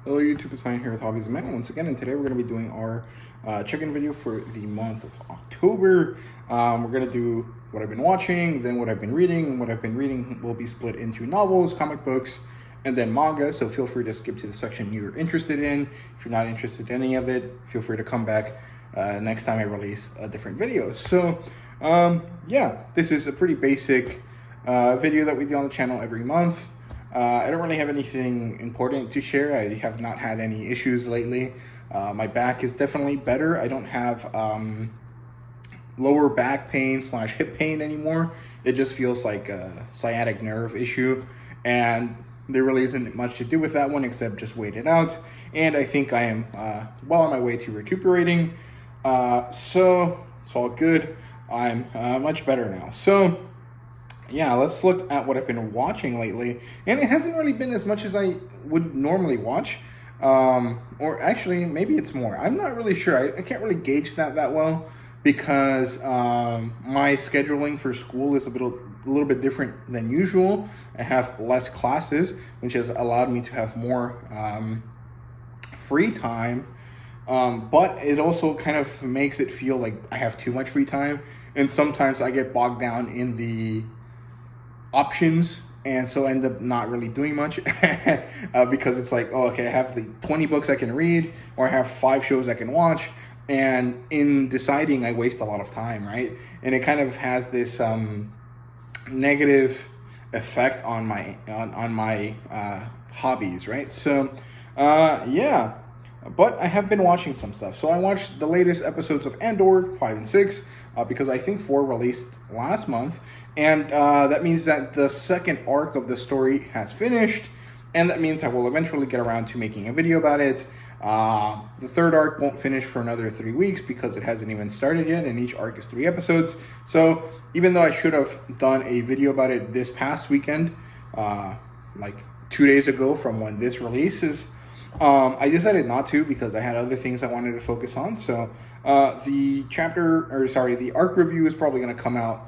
Hello YouTube, it's Ryan here with Hobbies and Manga once again, and today we're going to be doing our check-in video for the month of October. We're going to do what I've been watching, then what I've been reading, and what I've been reading will be split into novels, comic books, and then manga, so feel free to skip to the section you're interested in. If you're not interested in any of it, feel free to come back next time I release a different video. So, yeah, this is a pretty basic video that we do on the channel every month. I don't really have anything important to share. I have not had any issues lately. My back is definitely better. I don't have lower back pain / hip pain anymore. It just feels like a sciatic nerve issue, and there really isn't much to do with that one except just wait it out. And I think I am well on my way to recuperating. So it's all good. I'm much better now. So yeah, let's look at what I've been watching lately. And it hasn't really been as much as I would normally watch. Or actually, maybe it's more. I'm not really sure. I can't really gauge that well because my scheduling for school is a little bit different than usual. I have less classes, which has allowed me to have more free time. But it also kind of makes it feel like I have too much free time. And sometimes I get bogged down in the options, and so end up not really doing much because it's like, oh, okay, I have the 20 books I can read, or I have 5 shows I can watch, and in deciding I waste a lot of time, right? And it kind of has this negative effect on my hobbies, right? So yeah, but I have been watching some stuff. So I watched the latest episodes of Andor 5 and 6 because I think 4 released last month. And that means that the second arc of the story has finished. And that means I will eventually get around to making a video about it. The third arc won't finish for another 3 weeks because it hasn't even started yet. And each arc is 3 episodes. So even though I should have done a video about it this past weekend, like 2 days ago from when this releases, I decided not to because I had other things I wanted to focus on. So the arc review is probably going to come out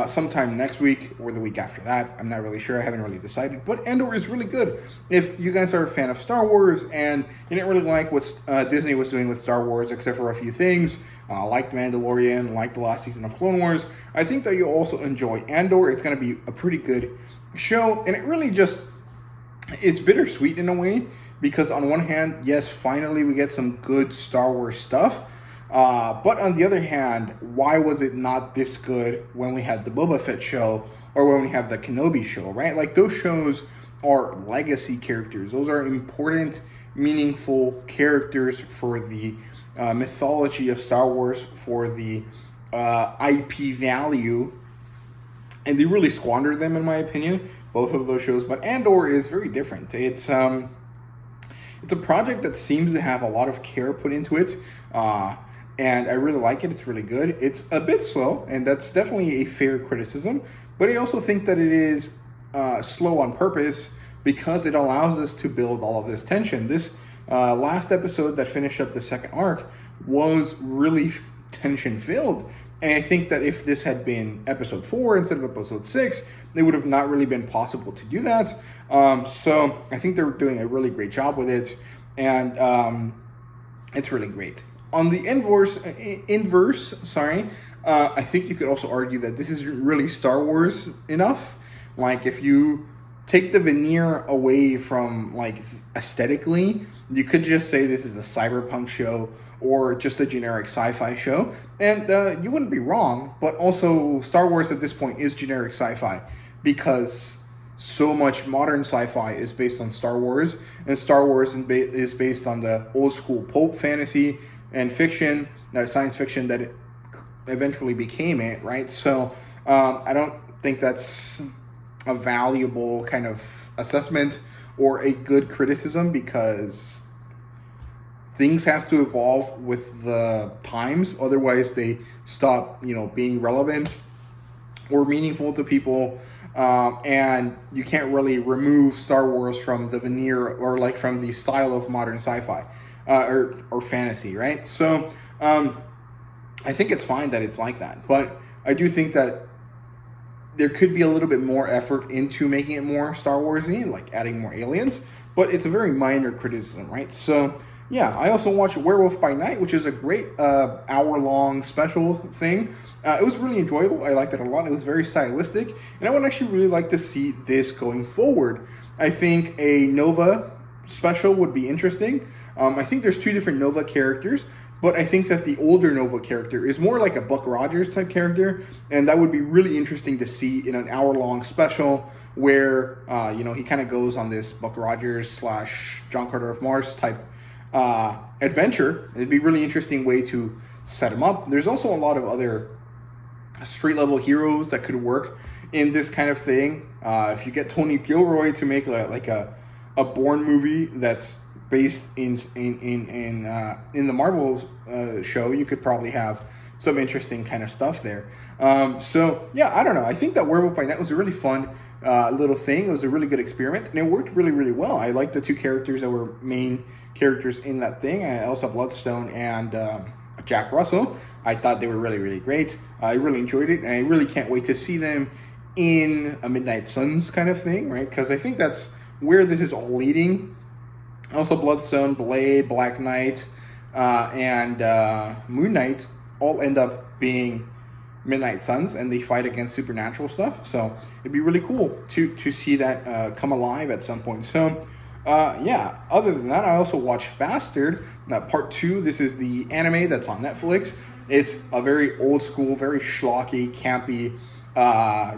sometime next week or the week after that. I'm not really sure. I haven't really decided. But Andor is really good. If you guys are a fan of Star Wars and you didn't really like what Disney was doing with Star Wars, except for a few things, like Mandalorian, like the last season of Clone Wars, I think that you'll also enjoy Andor. It's going to be a pretty good show. And it really just is bittersweet in a way. Because on one hand, yes, finally we get some good Star Wars stuff. But on the other hand, why was it not this good when we had the Boba Fett show or when we have the Kenobi show, right? Like, those shows are legacy characters. Those are important, meaningful characters for the mythology of Star Wars, for the IP value. And they really squandered them, in my opinion, both of those shows. But Andor is very different. It's a project that seems to have a lot of care put into it, and I really like it. It's really good. It's a bit slow, and that's definitely a fair criticism, but I also think that it is slow on purpose because it allows us to build all of this tension. This last episode that finished up the second arc was really tension-filled, and I think that if this had been episode 4 instead of episode 6, it would have not really been possible to do that. So I think they're doing a really great job with it, and it's really great. On the inverse, I think you could also argue that this is really Star Wars enough. Like, if you take the veneer away from, like, aesthetically, you could just say this is a cyberpunk show or just a generic sci-fi show, and you wouldn't be wrong. But also, Star Wars at this point is generic sci-fi because so much modern sci-fi is based on Star Wars, and Star Wars is based on the old school pulp fantasy and fiction, science fiction that it eventually became it, right? So I don't think that's a valuable kind of assessment or a good criticism, because things have to evolve with the times. Otherwise, they stop, being relevant or meaningful to people. And you can't really remove Star Wars from the veneer or like from the style of modern sci-fi or fantasy, right? So I think it's fine that it's like that, but I do think that there could be a little bit more effort into making it more Star Warsy, like adding more aliens. but it's a very minor criticism, right? So yeah, I also watched Werewolf by Night, which is a great hour-long special thing. It was really enjoyable. I liked it a lot. It was very stylistic, and I would actually really like to see this going forward. I think a Nova special would be interesting. I think there's two different Nova characters, but I think that the older Nova character is more like a Buck Rogers type character, and that would be really interesting to see in an hour-long special where he kind of goes on this Buck Rogers / John Carter of Mars type adventure. It'd be a really interesting way to set him up. There's also a lot of other street level heroes that could work in this kind of thing. If you get Tony Gilroy to make a Bourne movie that's based in the Marvel show, you could probably have some interesting kind of stuff there. So yeah, I don't know. I think that Werewolf by Night was a really fun little thing. It was a really good experiment, and it worked really, really well. I liked the two characters that were main characters in that thing, Elsa Bloodstone and Jack Russell. I thought they were really, really great. I really enjoyed it, and I really can't wait to see them in a Midnight Suns kind of thing, right? Because I think that's where this is all leading. Also, Bloodstone, Blade, Black Knight, and Moon Knight all end up being Midnight Suns, and they fight against supernatural stuff. So it'd be really cool to see that come alive at some point. So yeah, other than that, I also watched Bastard, part 2. This is the anime that's on Netflix. It's a very old school, very schlocky, campy,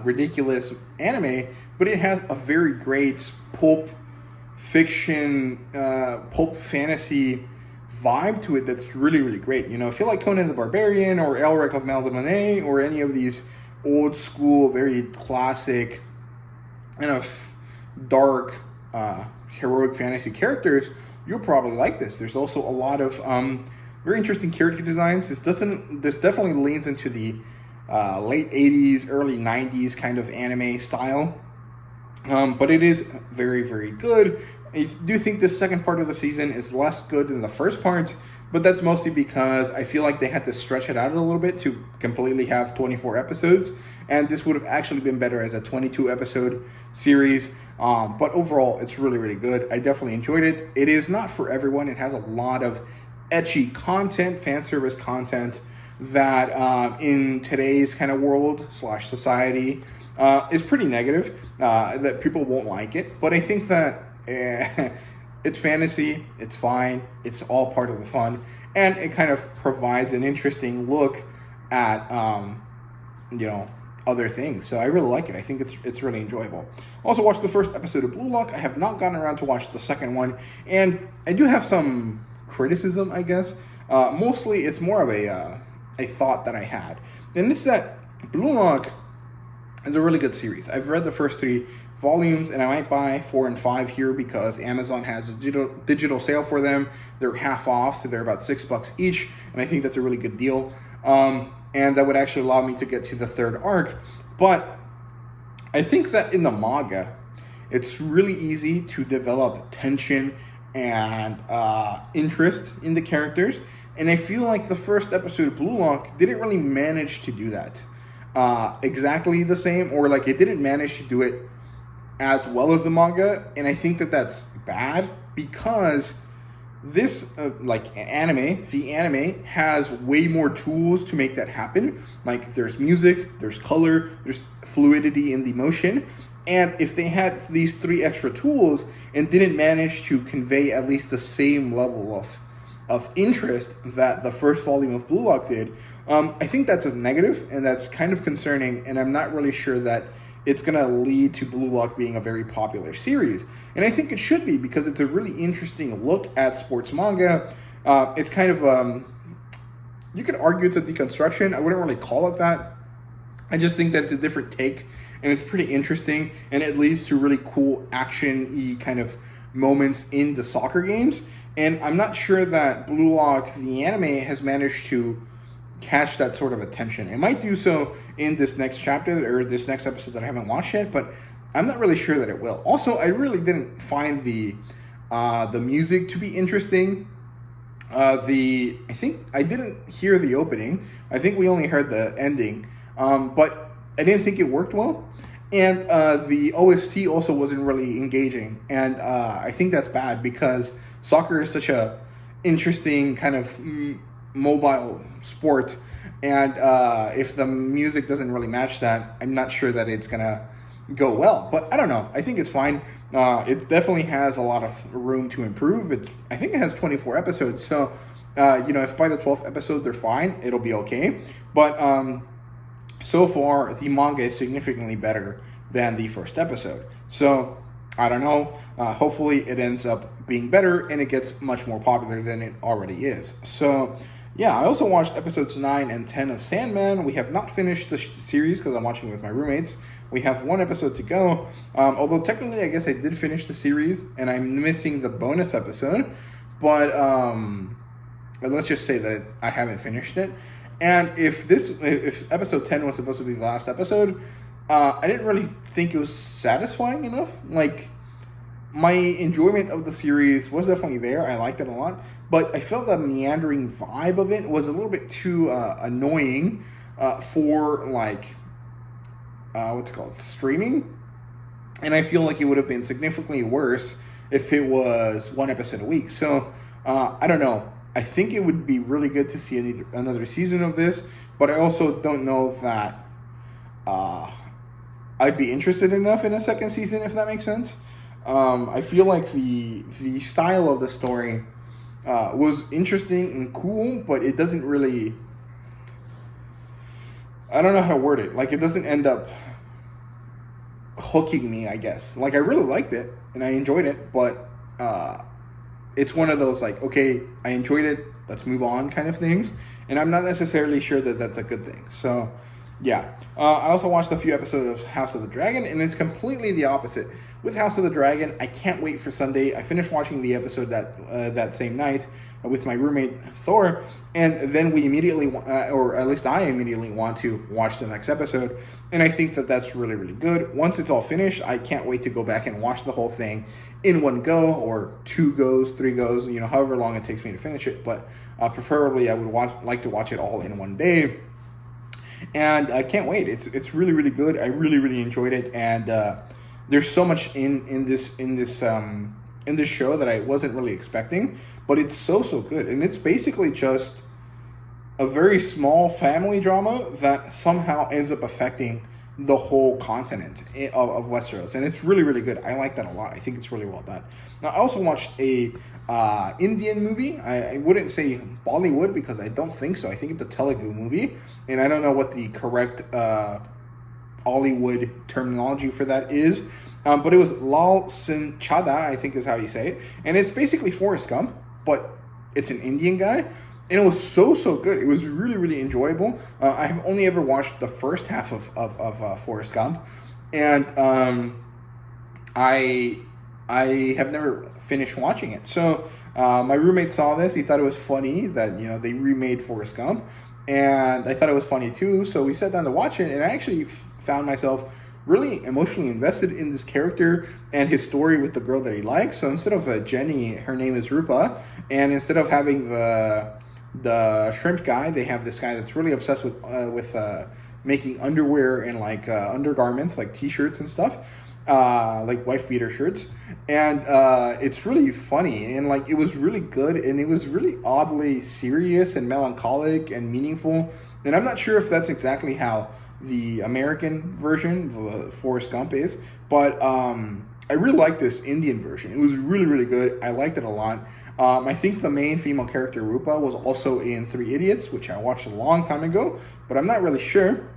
ridiculous anime, but it has a very great pulp fiction, pulp fantasy vibe to it that's really, really great. I feel like Conan the Barbarian or Elric of Maldemonet or any of these old school, very classic, kind of dark, heroic fantasy characters. You'll probably like this. There's also a lot of very interesting character designs. This definitely leans into the late 80s, early 90s kind of anime style. But it is very, very good. I do think this second part of the season is less good than the first part, but that's mostly because I feel like they had to stretch it out a little bit to completely have 24 episodes, and this would have actually been better as a 22 episode series. But overall, it's really, really good. I definitely enjoyed it. It is not for everyone. It has a lot of ecchi content, fan service content that in today's kind of world / society is pretty negative, that people won't like it. But I think that it's fantasy, it's fine, it's all part of the fun, and it kind of provides an interesting look at other things. So I really like it. I think it's really enjoyable. Also watched the first episode of Blue Lock. I have not gotten around to watch the second one, and I do have some criticism, I guess. Mostly it's more of a thought that I had, and this is that Blue Lock is a really good series. I've read the first 3 volumes, and I might buy 4 and 5 here because Amazon has a digital sale for them. They're half off, so they're about $6 each, and I think that's a really good deal. And that would actually allow me to get to the 3rd arc. But I think that in the manga, it's really easy to develop tension and interest in the characters, and I feel like the first episode of Blue Lock didn't really manage to do that exactly the same, or like it didn't manage to do it as well as the manga, and I think that that's bad because this the anime has way more tools to make that happen. Like there's music, there's color, there's fluidity in the motion, and if they had these 3 extra tools and didn't manage to convey at least the same level of interest that the first volume of Blue Lock did, I think that's a negative, and that's kind of concerning, and I'm not really sure that it's going to lead to Blue Lock being a very popular series. And I think it should be, because it's a really interesting look at sports manga. It's kind of, you could argue it's a deconstruction. I wouldn't really call it that. I just think that it's a different take, and it's pretty interesting, and it leads to really cool action-y kind of moments in the soccer games. And I'm not sure that Blue Lock, the anime, has managed to catch that sort of attention. It might do so in this next chapter or this next episode that I haven't watched yet, but I'm not really sure that it will. Also, I really didn't find the music to be interesting. I think I didn't hear the opening. I think we only heard the ending, but I didn't think it worked well. And the OST also wasn't really engaging, and I think that's bad because soccer is such a interesting kind of mobile sport, and if the music doesn't really match that, I'm not sure that it's gonna go well. But I don't know. I think it's fine. It definitely has a lot of room to improve. I think it has 24 episodes, so if by the 12th episode they're fine, it'll be okay. But so far, the manga is significantly better than the first episode. So, I don't know. Hopefully, it ends up being better and it gets much more popular than it already is. So, yeah, I also watched episodes 9 and 10 of Sandman. We have not finished the series because I'm watching with my roommates. We have one episode to go. Although, technically, I guess I did finish the series and I'm missing the bonus episode. But let's just say that I haven't finished it. And if episode 10 was supposed to be the last episode, I didn't really think it was satisfying enough. Like, my enjoyment of the series was definitely there. I liked it a lot. But I felt the meandering vibe of it was a little bit too annoying for, like, what's it called? Streaming. And I feel like it would have been significantly worse if it was one episode a week. So, I don't know. I think it would be really good to see another season of this, but I also don't know that I'd be interested enough in a second season, if that makes sense. I feel like the style of the story was interesting and cool, but it doesn't really... I don't know how to word it. Like, it doesn't end up hooking me, I guess. Like, I really liked it, and I enjoyed it, but... it's one of those, like, okay, I enjoyed it, let's move on kind of things. And I'm not necessarily sure that that's a good thing. So, yeah. I also watched a few episodes of House of the Dragon, and it's completely the opposite. With House of the Dragon, I can't wait for Sunday. I finished watching the episode that same night with my roommate, Thor, and then we immediately, or at least I immediately want to watch the next episode. And I think that that's really, really good. Once it's all finished, I can't wait to go back and watch the whole thing in one go, or 2 goes, 3 goes, however long it takes me to finish it. But preferably, I would like to watch it all in one day. And I can't wait. It's really, really good. I really, really enjoyed it. And there's so much in this show that I wasn't really expecting. But it's so good. And it's basically just a very small family drama that somehow ends up affecting the whole continent of Westeros, and it's really, really good. I like that a lot. I think it's really well done. Now, I also watched a Indian movie. I wouldn't say Bollywood because I don't think so. I think it's a Telugu movie, and I don't know what the correct Hollywood terminology for that is. But it was Lal Singh Chadha, I think is how you say it, and it's basically Forrest Gump, but it's an Indian guy. And it was so good. It was really, really enjoyable. I have only ever watched the first half of Forrest Gump. And I have never finished watching it. So my roommate saw this. He thought it was funny that, they remade Forrest Gump. And I thought it was funny too. So we sat down to watch it. And I actually found myself really emotionally invested in this character and his story with the girl that he likes. So instead of Jenny, her name is Rupa. And instead of having the shrimp guy, they have this guy that's really obsessed with making underwear and like undergarments, like t-shirts and stuff, like wife beater shirts. And it's really funny, and like it was really good, and it was really oddly serious and melancholic and meaningful. And I'm not sure if that's exactly how the American version, the Forrest Gump, is, but I really like this Indian version. It was really, really good. I liked it a lot. I think the main female character, Rupa, was also in 3 Idiots, which I watched a long time ago, but I'm not really sure.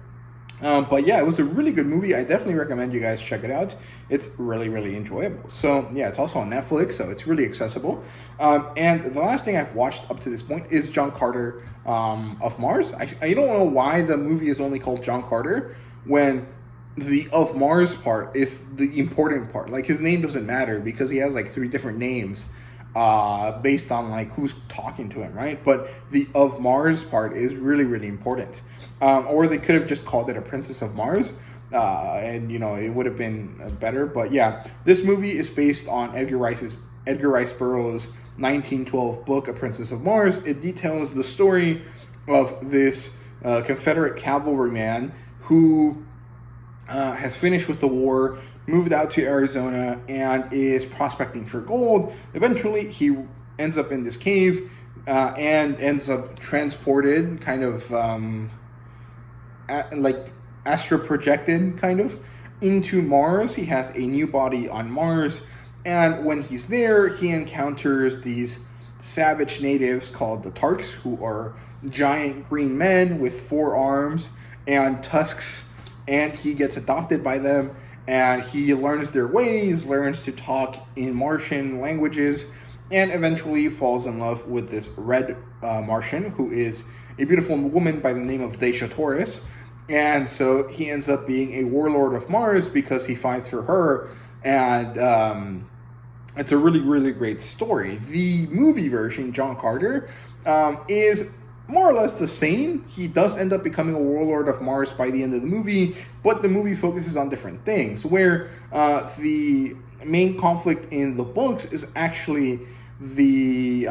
But yeah, it was a really good movie. I definitely recommend you guys check it out. It's really, really enjoyable. So yeah, it's also on Netflix, so it's really accessible. And the last thing I've watched up to this point is John Carter of Mars. I don't know why the movie is only called John Carter when the of Mars part is the important part. Like, his name doesn't matter because he has like 3 different names based on like who's talking to him, right? But the of Mars part is really, really important. Or they could have just called it A Princess of Mars, and it would have been better. But yeah, this movie is based on Edgar Rice Burroughs' 1912 book, A Princess of Mars. It details the story of this Confederate cavalryman who has finished with the war, moved out to Arizona, and is prospecting for gold. Eventually, he ends up in this cave and ends up transported, kind of like astro projected, kind of, into Mars. He has a new body on Mars, and when he's there, he encounters these savage natives called the Tarks, who are giant green men with 4 arms and tusks, and he gets adopted by them, and he learns their ways, learns to talk in Martian languages, and eventually falls in love with this red Martian, who is a beautiful woman by the name of Dacia Taurus. And so he ends up being a warlord of Mars because he fights for her, and it's a really, really great story. The movie version, John Carter, is more or less the same. He does end up becoming a warlord of Mars by the end of the movie, but the movie focuses on different things, where the main conflict in the books is actually the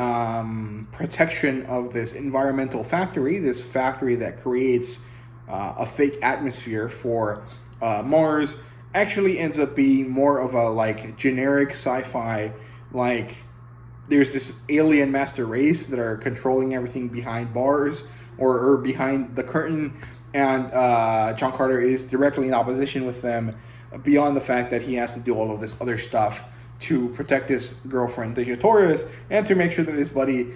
protection of this environmental factory, this factory that creates a fake atmosphere for Mars. Actually ends up being more of a like generic sci-fi, like there's this alien master race that are controlling everything behind bars or behind the curtain, and John Carter is directly in opposition with them, beyond the fact that he has to do all of this other stuff to protect his girlfriend Dacia Taurus and to make sure that his buddy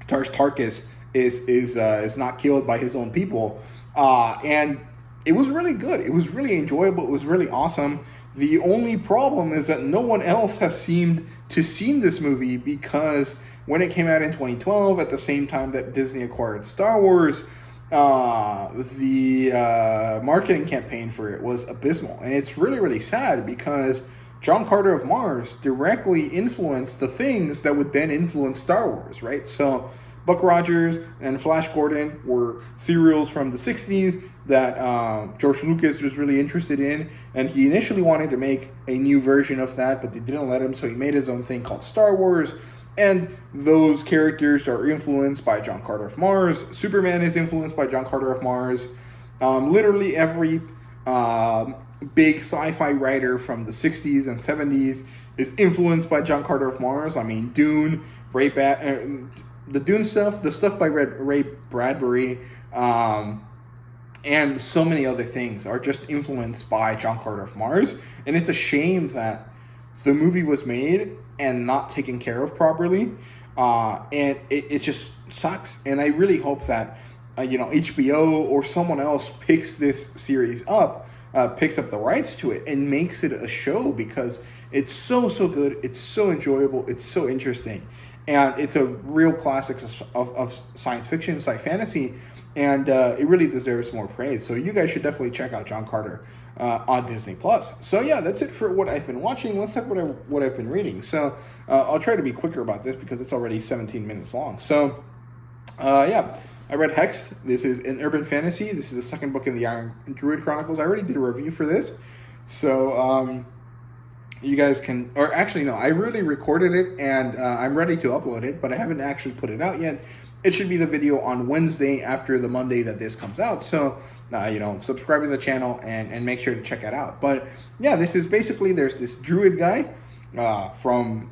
Tarkus is not killed by his own people. And it was really good. It was really enjoyable. It was really awesome. The only problem is that no one else has seemed to seen this movie, because when it came out in 2012, at the same time that Disney acquired Star Wars, the marketing campaign for it was abysmal. And it's really, really sad, because John Carter of Mars directly influenced the things that would then influence Star Wars, right? So Buck Rogers and Flash Gordon were serials from the 60s that George Lucas was really interested in, and he initially wanted to make a new version of that, but they didn't let him, so he made his own thing called Star Wars, and those characters are influenced by John Carter of Mars. Superman is influenced by John Carter of Mars. Literally every big sci-fi writer from the 60s and 70s is influenced by John Carter of Mars. I mean, Dune, the Dune stuff, the stuff by Ray Bradbury, and so many other things are just influenced by John Carter of Mars. And it's a shame that the movie was made and not taken care of properly. And it just sucks. And I really hope that, HBO or someone else picks this series up, picks up the rights to it and makes it a show, because it's so good. It's so enjoyable. It's so interesting. And it's a real classic of science fiction, sci-fantasy, and it really deserves more praise. So you guys should definitely check out John Carter on Disney+. So yeah, that's it for what I've been watching. Let's talk about what I've been reading. So I'll try to be quicker about this because it's already 17 minutes long. So yeah, I read Hexed. This is an urban fantasy. This is the second book in the Iron Druid Chronicles. I already did a review for this. So you guys can, or actually no, I really recorded it and I'm ready to upload it, but I haven't actually put it out yet. It should be the video on Wednesday after the Monday that this comes out. So, subscribe to the channel and make sure to check it out. But yeah, this is basically, there's this druid guy from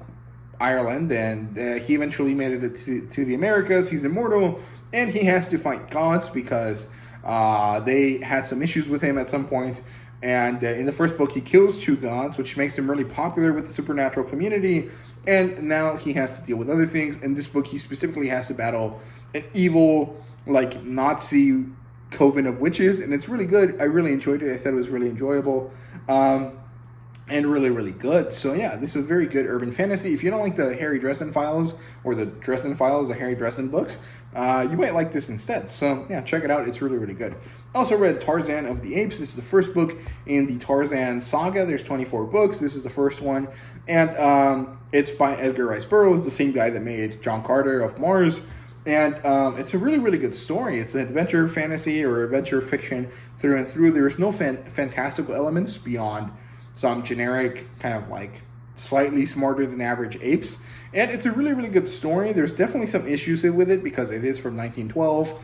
Ireland, and he eventually made it to the Americas. He's immortal, and he has to fight gods because they had some issues with him at some point. And in the first book, he kills 2 gods, which makes him really popular with the supernatural community. And now he has to deal with other things. In this book, he specifically has to battle an evil, like, Nazi coven of witches. And it's really good. I really enjoyed it. I thought it was really enjoyable. And really, really good. So yeah, this is a very good urban fantasy. If you don't like the Harry Dresden Files or the Dresden Files, the Harry Dresden books, you might like this instead. So yeah, check it out. It's really, really good. I also read Tarzan of the Apes. This is the first book in the Tarzan saga. There's 24 books. This is the first one. And it's by Edgar Rice Burroughs, the same guy that made John Carter of Mars. And it's a really, really good story. It's an adventure fantasy or adventure fiction through and through. There's no fantastical elements beyond some generic kind of like slightly smarter than average apes. And it's a really, really good story. There's definitely some issues with it because it is from 1912.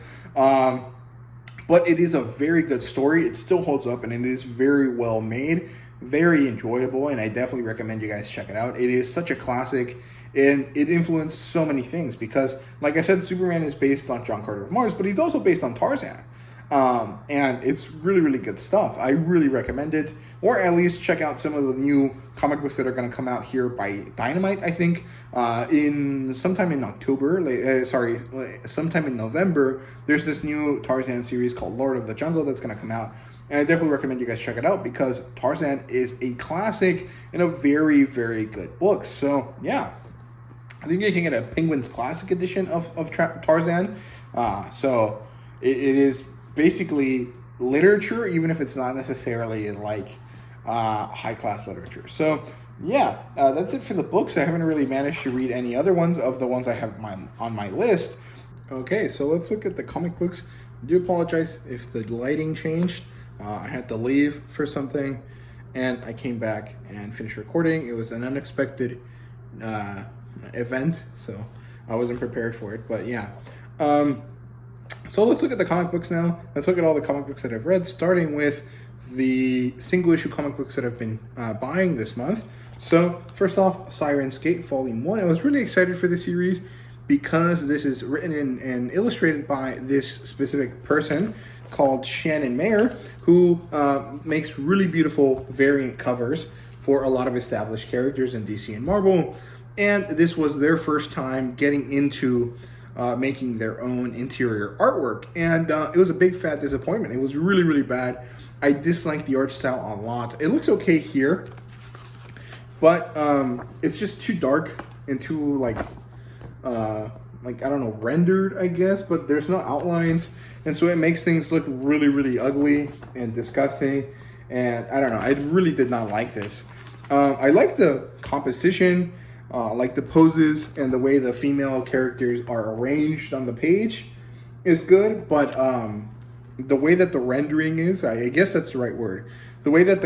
but it is a very good story. It still holds up, and it is very well made, very enjoyable, and I definitely recommend you guys check it out. It is such a classic, and it influenced so many things because, like I said, Superman is based on John Carter of Mars, but he's also based on Tarzan. And it's really, really good stuff. I really recommend it, or at least check out some of the new comic books that are going to come out here by Dynamite, I think, in sometime in October, sometime in November. There's this new Tarzan series called Lord of the Jungle that's going to come out, and I definitely recommend you guys check it out because Tarzan is a classic and a very, very good book. So, yeah. I think you can get a Penguin's Classic edition of Tarzan. So, it is basically literature, even if it's not necessarily like high class literature. So yeah, that's it for the books. I haven't really managed to read any other ones of the ones I have on my list. Okay, so let's look at the comic books. I do apologize if the lighting changed. I had to leave for something, and I came back and finished recording. It was an unexpected event, so I wasn't prepared for it. But yeah. So let's look at the comic books now. Let's look at all the comic books that I've read, starting with the single issue comic books that I've been buying this month. So first off, Siren's Gate Volume 1. I was really excited for this series because this is written and illustrated by this specific person called Shannon Mayer, who makes really beautiful variant covers for a lot of established characters in DC and Marvel. And this was their first time getting into making their own interior artwork, and it was a big fat disappointment. It was really, really bad. I disliked the art style a lot. It looks okay here, but it's just too dark and too like I don't know, rendered, I guess, but there's no outlines, and so it makes things look really, really ugly and disgusting, and I don't know, I really did not like this. I like the composition, like the poses and the way the female characters are arranged on the page is good, but the way that the rendering is, I guess that's the right word, the way that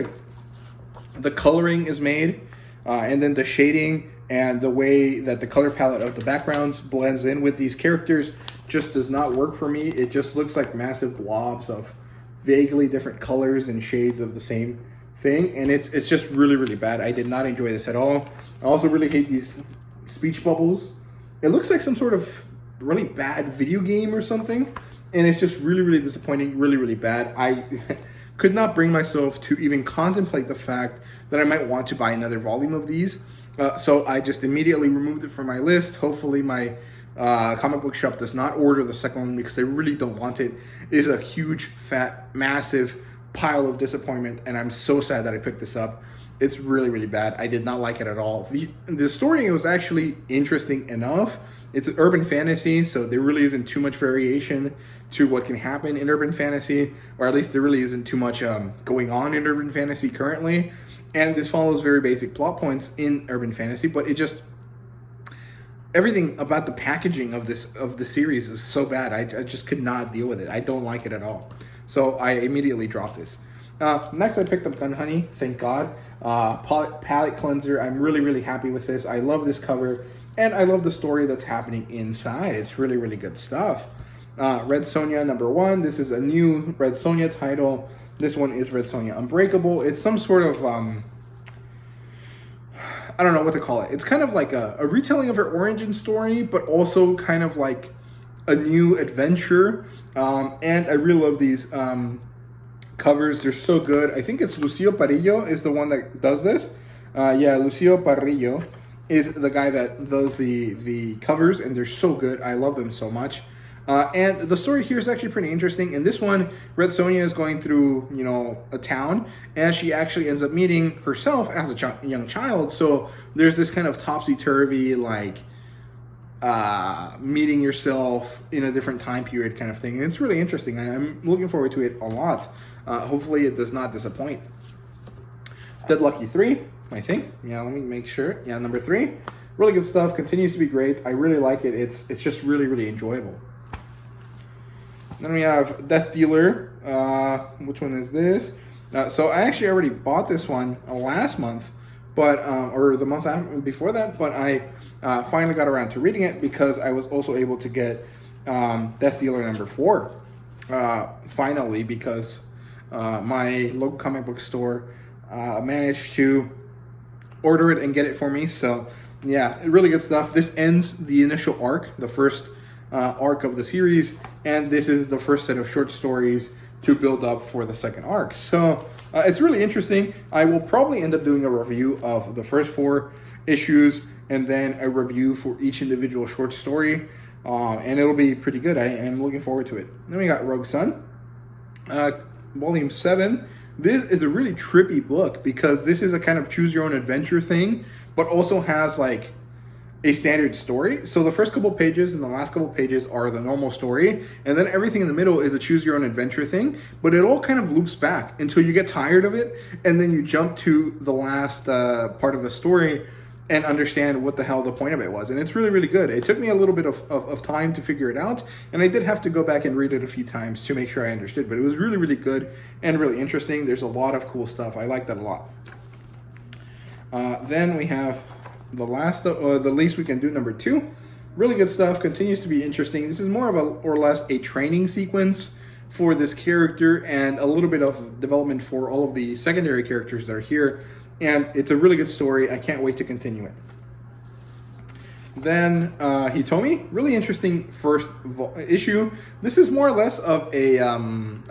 the coloring is made, and then the shading and the way that the color palette of the backgrounds blends in with these characters just does not work for me. It just looks like massive blobs of vaguely different colors and shades of the same thing, and it's just really, really bad. I did not enjoy this at all. I also really hate these speech bubbles. It looks like some sort of really bad video game or something, and it's just really, really disappointing, really, really bad. I could not bring myself to even contemplate the fact that I might want to buy another volume of these, so I just immediately removed it from my list. Hopefully my comic book shop does not order the second one because I really don't want it. It is a huge, fat, massive pile of disappointment, and I'm so sad that I picked this up. It's really, really bad. I did not like it at all. The story was actually interesting enough. It's an urban fantasy, so there really isn't too much variation to what can happen in urban fantasy, or at least there really isn't too much going on in urban fantasy currently. And this follows very basic plot points in urban fantasy, but it just, everything about the packaging of the series is so bad. I just could not deal with it. I don't like it at all. So I immediately dropped this. Next, I picked up Gun Honey. Thank God. Palette cleanser. I'm really, really happy with this. I love this cover, and I love the story that's happening inside. It's really, really good stuff. Red Sonja #1. This is a new Red Sonja title. This one is Red Sonja Unbreakable. It's some sort of I don't know what to call it. It's kind of like a retelling of her origin story, but also kind of like a new adventure. And I really love these covers. They're so good. I think it's Lucio Parillo is the one that does this. Yeah, Lucio Parillo is the guy that does the covers, and they're so good. I love them so much. And the story here is actually pretty interesting. In this one, Red Sonja is going through, a town, and she actually ends up meeting herself as a young child. So there's this kind of topsy-turvy, meeting yourself in a different time period kind of thing. And it's really interesting. I'm looking forward to it a lot. Hopefully it does not disappoint. Dead Lucky 3, I think. Yeah, let me make sure. Yeah, number 3. Really good stuff. Continues to be great. I really like it. It's just really, really enjoyable. Then we have Death Dealer. Which one is this? So I actually already bought this one last month, but or the month before that, but I finally got around to reading it because I was also able to get Death Dealer #4. finally, because my local comic book store managed to order it and get it for me. So yeah, really good stuff. This ends the initial arc, the first arc of the series, and this is the first set of short stories to build up for the second arc. So it's really interesting. I will probably end up doing a review of the first 4 issues and then a review for each individual short story, and it'll be pretty good. I am looking forward to it. Then we got Rogue Sun, Volume 7. This is a really trippy book because this is a kind of choose your own adventure thing, but also has like a standard story. So the first couple pages and the last couple pages are the normal story, and then everything in the middle is a choose your own adventure thing, but it all kind of loops back until you get tired of it, and then you jump to the last part of the story and understand what the hell the point of it was. And it's really, really good. It took me a little bit of time to figure it out, and I did have to go back and read it a few times to make sure I understood, but it was really, really good and really interesting. There's a lot of cool stuff. I like that a lot. Then we have the least we can do, number 2. Really good stuff, continues to be interesting. This is more of a or less a training sequence for this character and a little bit of development for all of the secondary characters that are here. And it's a really good story. I can't wait to continue it. Then Hitomi, really interesting first issue. This is more or less of a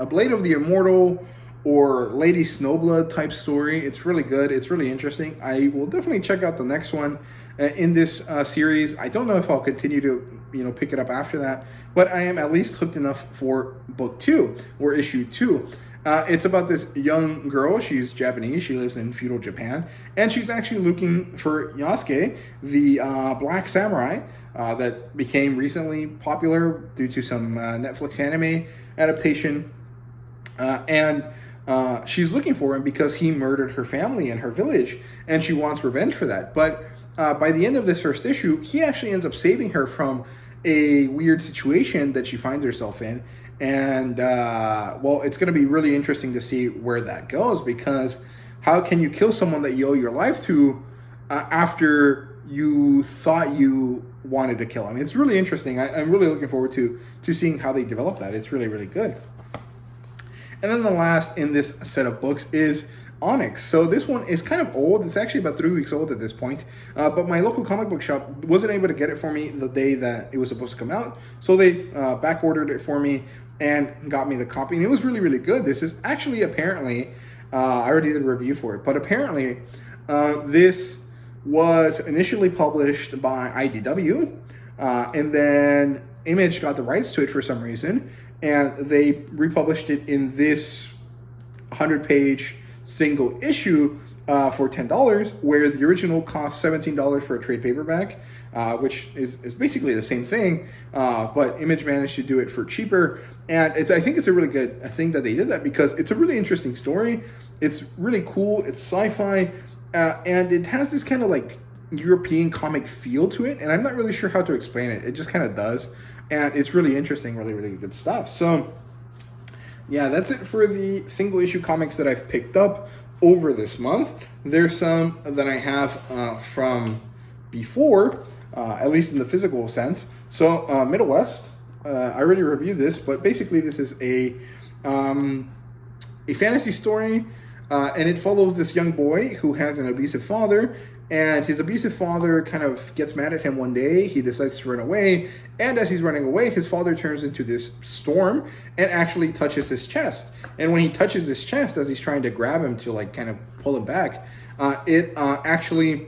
Blade of the Immortal or Lady Snowblood type story. It's really good. It's really interesting. I will definitely check out the next one in this series. I don't know if I'll continue to pick it up after that, but I am at least hooked enough for book 2 or issue 2. It's about this young girl. She's Japanese. She lives in feudal Japan, and she's actually looking for Yasuke, the black samurai that became recently popular due to some Netflix anime adaptation. And she's looking for him because he murdered her family and her village, and she wants revenge for that. But by the end of this first issue, he actually ends up saving her from a weird situation that she finds herself in. And, well, it's going to be really interesting to see where that goes, because how can you kill someone that you owe your life to after you thought you wanted to kill him? It's really interesting. I'm really looking forward to seeing how they develop that. It's really, really good. And then the last in this set of books is Onyx. So this one is kind of old. It's actually about 3 weeks old at this point. But my local comic book shop wasn't able to get it for me the day that it was supposed to come out. So they back ordered it for me and got me the copy. And it was really, really good. This is actually apparently, I already did a review for it, but apparently this was initially published by IDW. And then Image got the rights to it for some reason. And they republished it in this 100-page single issue for $10, where the original cost $17 for a trade paperback, which is basically the same thing, but Image managed to do it for cheaper. And I think it's a really good thing that they did that, because it's a really interesting story. It's really cool. It's sci-fi, and it has this kind of like European comic feel to it, and I'm not really sure how to explain it. It just kind of does, and it's really interesting, really, really good stuff. So yeah, that's it for the single issue comics that I've picked up over this month. There's some that I have from before, at least in the physical sense. So Middle West, I already reviewed this, but basically this is a fantasy story, and it follows this young boy who has an abusive father. And his abusive father kind of gets mad at him one day. He decides to run away. And as he's running away, his father turns into this storm and actually touches his chest. And when he touches his chest, as he's trying to grab him to like kind of pull him back, it actually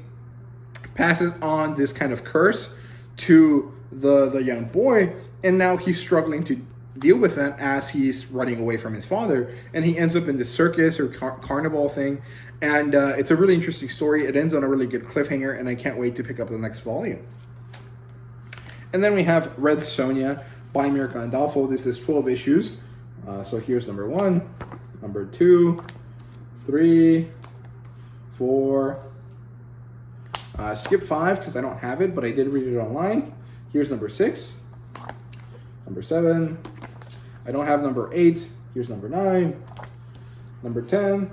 passes on this kind of curse to the young boy. And now he's struggling to deal with that as he's running away from his father. And he ends up in this circus or carnival thing. And it's a really interesting story. It ends on a really good cliffhanger, and I can't wait to pick up the next volume. And then we have Red Sonja by Mirka Andolfo. This is 12 issues. So here's number 1, number 2, 3, 4. Skip 5 because I don't have it, but I did read it online. Here's number 6, number 7. I don't have number 8. Here's number 9, number 10.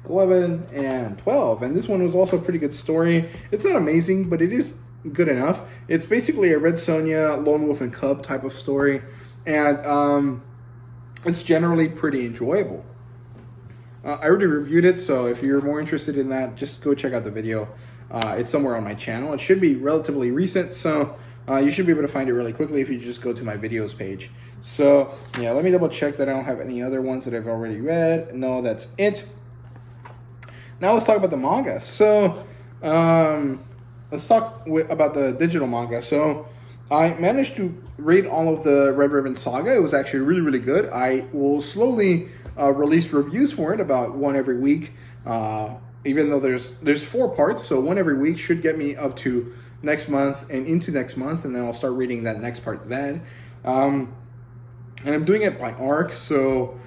11 and 12, and this one was also a pretty good story. It's not amazing, but it is good enough. It's basically a Red Sonja, Lone Wolf and Cub type of story, and it's generally pretty enjoyable. I already reviewed it, so if you're more interested in that, just go check out the video. It's somewhere on my channel. It should be relatively recent, so you should be able to find it really quickly if you just go to my videos page. So yeah, let me double check that I don't have any other ones that I've already read. No, that's it. Now let's talk about the manga. So let's talk about the digital manga. So I managed to read all of the Red Ribbon Saga. It was actually really, really good. I will slowly release reviews for it, about one every week. Even though there's 4 parts, so one every week should get me up to next month and into next month, and then I'll start reading that next part then. And I'm doing it by arc, so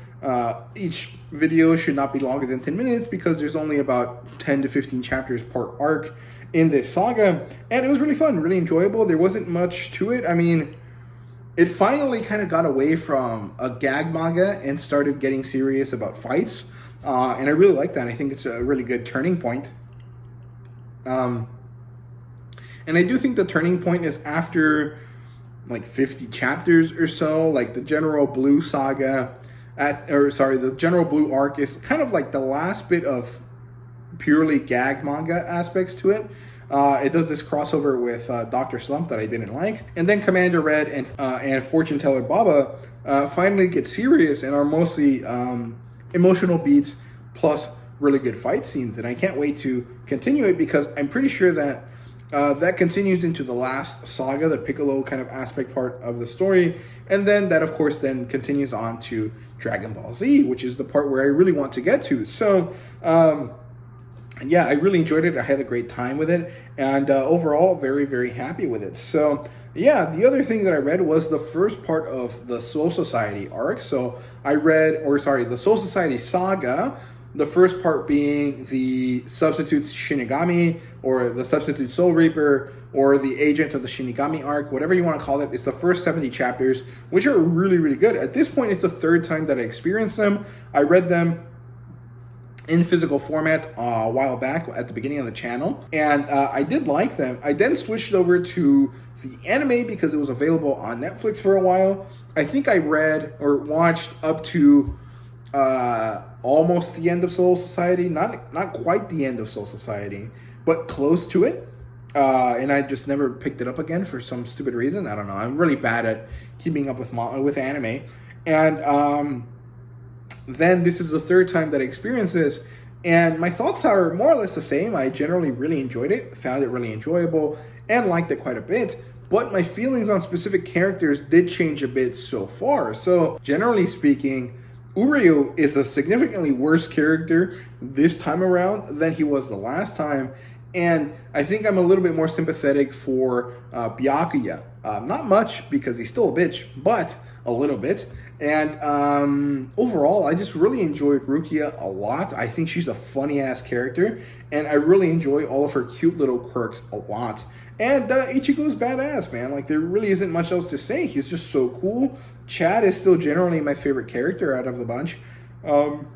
each video should not be longer than 10 minutes because there's only about 10 to 15 chapters per arc in this saga, and it was really fun, really enjoyable. There wasn't much to it. I mean, it finally kind of got away from a gag manga and started getting serious about fights, and I really like that. I think it's a really good turning point. And I do think the turning point is after like 50 chapters or so. Like the General Blue saga, the General Blue arc is kind of like the last bit of purely gag manga aspects to it. It does this crossover with Dr. Slump that I didn't like, and then Commander Red and Fortune Teller Baba finally get serious and are mostly emotional beats plus really good fight scenes, and I can't wait to continue it because I'm pretty sure that that continues into the last saga, the Piccolo kind of aspect part of the story, and then that of course then continues on to Dragon Ball Z, which is the part where I really want to get to. So yeah, I really enjoyed it. I had a great time with it, and overall very, very happy with it. So yeah, the other thing that I read was the first part of the Soul Society arc. So I read, the Soul Society saga, the first part being the Substitute Shinigami, or the Substitute Soul Reaper, or the Agent of the Shinigami arc, whatever you want to call it. It's the first 70 chapters, which are really, really good. At this point, it's the 3rd time that I experienced them. I read them in physical format a while back at the beginning of the channel, and I did like them. I then switched over to the anime because it was available on Netflix for a while. I think I read or watched up to almost the end of Soul Society, not quite the end of Soul Society, but close to it. And I just never picked it up again for some stupid reason. I don't know. I'm really bad at keeping up with anime, and then this is the 3rd time that I experienced this, and my thoughts are more or less the same. I generally really enjoyed it, found it really enjoyable, and liked it quite a bit, but my feelings on specific characters did change a bit so far. So generally speaking, Uryu is a significantly worse character this time around than he was the last time, and I think I'm a little bit more sympathetic for Byakuya. Not much, because he's still a bitch, but a little bit. And overall, I just really enjoyed Rukia a lot. I think she's a funny-ass character, and I really enjoy all of her cute little quirks a lot. And Ichigo's badass, man. Like, there really isn't much else to say. He's just so cool. Chad is still generally my favorite character out of the bunch. And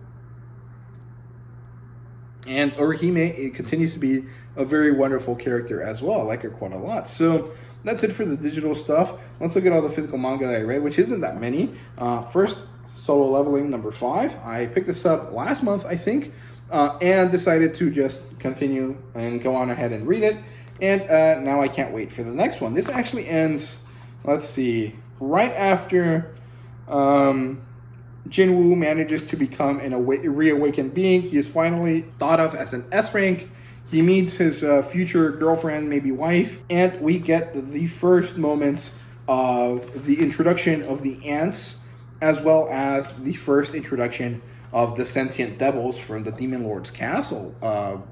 Orihime, it continues to be a very wonderful character as well. I like her quite a lot. So that's it for the digital stuff. Let's look at all the physical manga that I read, which isn't that many. First, Solo Leveling number 5. I picked this up last month, I think, and decided to just continue and go on ahead and read it. And now I can't wait for the next one. This actually ends, let's see, right after Jinwoo manages to become a reawakened being. He is finally thought of as an S rank. He meets his future girlfriend, maybe wife, and we get the first moments of the introduction of the ants, as well as the first introduction of the sentient devils from the Demon Lord's Castle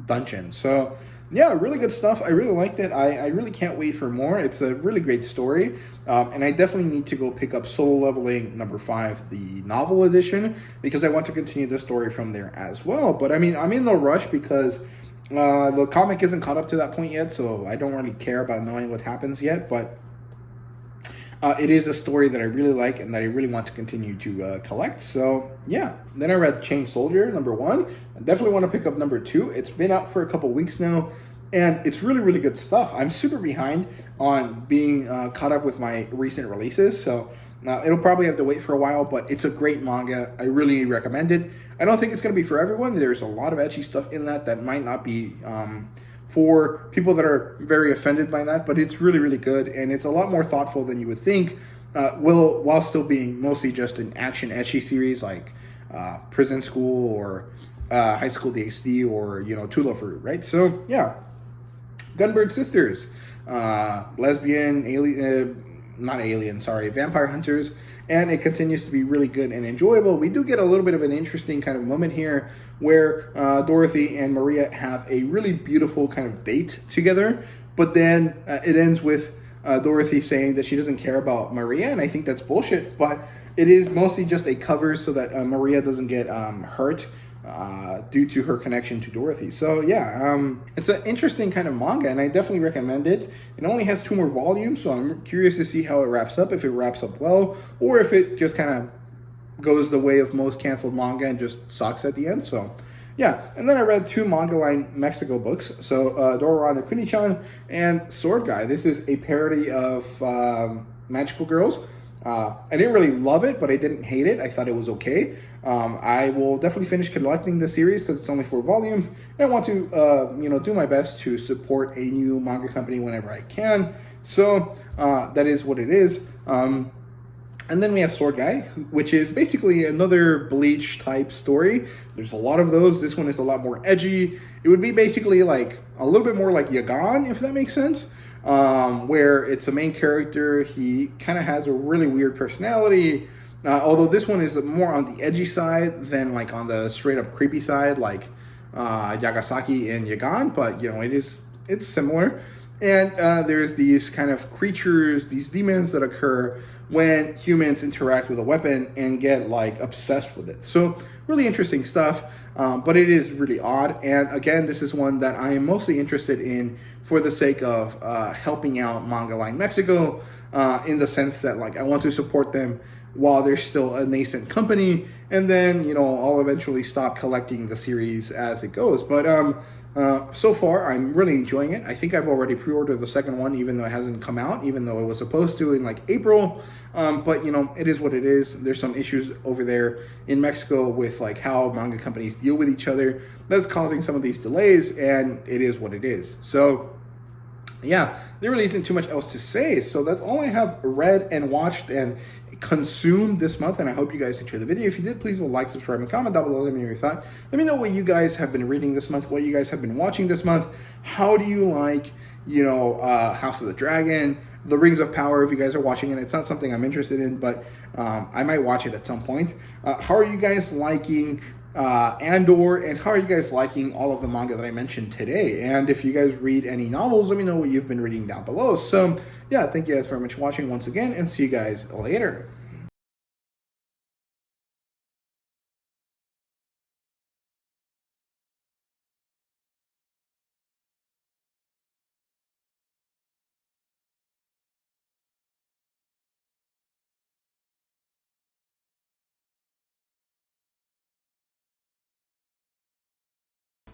dungeon. So yeah, really good stuff. I really liked it. I really can't wait for more. It's a really great story. And I definitely need to go pick up Solo Leveling number 5, the novel edition, because I want to continue the story from there as well. But I mean, I'm in no rush because the comic isn't caught up to that point yet, so I don't really care about knowing what happens yet. But it is a story that I really like and that I really want to continue to collect. So yeah, then I read Chain Soldier number 1. I definitely want to pick up number 2. It's been out for a couple weeks now, and it's really, really good stuff. I'm super behind on being caught up with my recent releases, so Now, it'll probably have to wait for a while, but it's a great manga. I really recommend it. I don't think it's going to be for everyone. There's a lot of ecchi stuff in that might not be for people that are very offended by that, but it's really, really good, and it's a lot more thoughtful than you would think, while still being mostly just an action ecchi series like Prison School or High School DxD or, Tula Fruit, right? So, yeah. Gunbird Sisters, lesbian, vampire hunters, and it continues to be really good and enjoyable. We do get a little bit of an interesting kind of moment here where Dorothy and Maria have a really beautiful kind of date together, but then it ends with Dorothy saying that she doesn't care about Maria, and I think that's bullshit, but it is mostly just a cover so that Maria doesn't get hurt due to her connection to Dorothy. So yeah, it's an interesting kind of manga, and I definitely recommend it. It only has 2 more volumes, so I'm curious to see how it wraps up, if it wraps up well, or if it just kind of goes the way of most canceled manga and just sucks at the end. So yeah, and then I read 2 Manga Line Mexico books. So Dora no Kuni-chan and Sword Guy. This is a parody of Magical Girls. I didn't really love it, but I didn't hate it. I thought it was okay. I will definitely finish collecting the series because it's only 4 volumes. And I want to, do my best to support a new manga company whenever I can. So that is what it is. And then we have Sword Guy, which is basically another Bleach type story. There's a lot of those. This one is a lot more edgy. It would be basically like a little bit more like Yagan, if that makes sense. Where it's a main character. He kind of has a really weird personality. Although this one is more on the edgy side than like on the straight up creepy side, like Yagasaki and Yagan. But it's similar. And there's these kind of creatures, these demons that occur when humans interact with a weapon and get like obsessed with it. So really interesting stuff, but it is really odd. And again, this is one that I am mostly interested in for the sake of helping out Manga Line Mexico, in the sense that like I want to support them while they're still a nascent company, and then I'll eventually stop collecting the series as it goes. But so far I'm really enjoying it. I think I've already pre-ordered the second one, even though it hasn't come out, even though it was supposed to in like April. But it is what it is. There's some issues over there in Mexico with like how manga companies deal with each other that's causing some of these delays, and it is what it is. So yeah, there really isn't too much else to say. So that's all I have read and watched and consumed this month, and I hope you guys enjoyed the video. If you did, please like, subscribe, and comment down below. Let me know your thought. Let me know what you guys have been reading this month, what you guys have been watching this month. How do you like, House of the Dragon, The Rings of Power, if you guys are watching it. It's not something I'm interested in, but I might watch it at some point. How are you guys liking Andor, and how are you guys liking all of the manga that I mentioned today? And if you guys read any novels, let me know what you've been reading down below. So yeah, thank you guys very much for watching once again, and see you guys later.